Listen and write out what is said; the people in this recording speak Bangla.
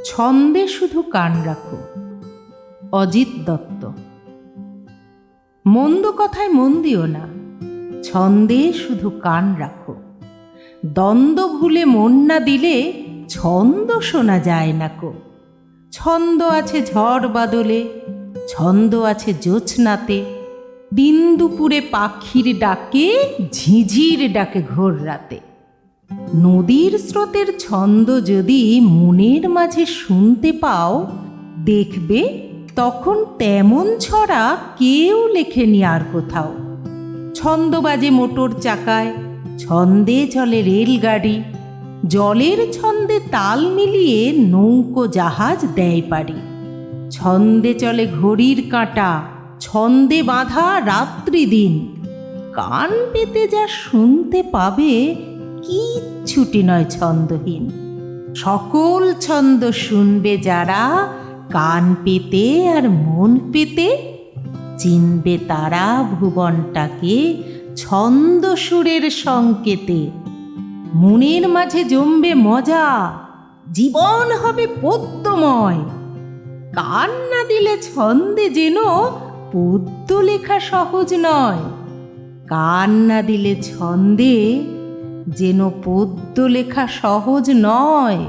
ছন্দে শুধু কান রাখো। অজিত দত্ত। মন্দ কথায় মন দিও না, ছন্দে শুধু কান রাখো। দ্বন্দ্ব ভুলে মন না দিলে ছন্দ শোনা যায় না কো। ছন্দ আছে ঝড় বাদলে, ছন্দ আছে জ্যোৎস্নাতে, দিন দুপুরে পাখির ডাকে, ঝিঝির ডাকে ঘোর রাতে। নদীর স্রোতের ছন্দ যদি মনের মাঝে শুনতে পাও, দেখবে তখন তেমন ছড়া কেউ লেখেনি আর কোথাও। ছন্দ বাজে মোটর চাকায়, ছন্দে চলে রেলগাড়ি, জলের ছন্দে তাল মিলিয়ে নৌকো জাহাজ দেয় পাড়ি। ছন্দে চলে ঘড়ির কাঁটা, ছন্দে বাঁধা রাত্রি দিন। কান পেতে যা শুনতে পাবে, কিচ্ছুটি নয় ছন্দহীন। সকল ছন্দ শুনবে যারা, কান পেতে আর মন পেতে, চিনবে তারা ভুবনটাকে ছন্দ সুরের সংকেতে। মনের মাঝে জমবে মজা, জীবন হবে পদ্যময়। কান না দিলে ছন্দে যেন পদ্য লেখা সহজ নয়। কান না দিলে ছন্দে যেন পদ্য লেখা সহজ নয়।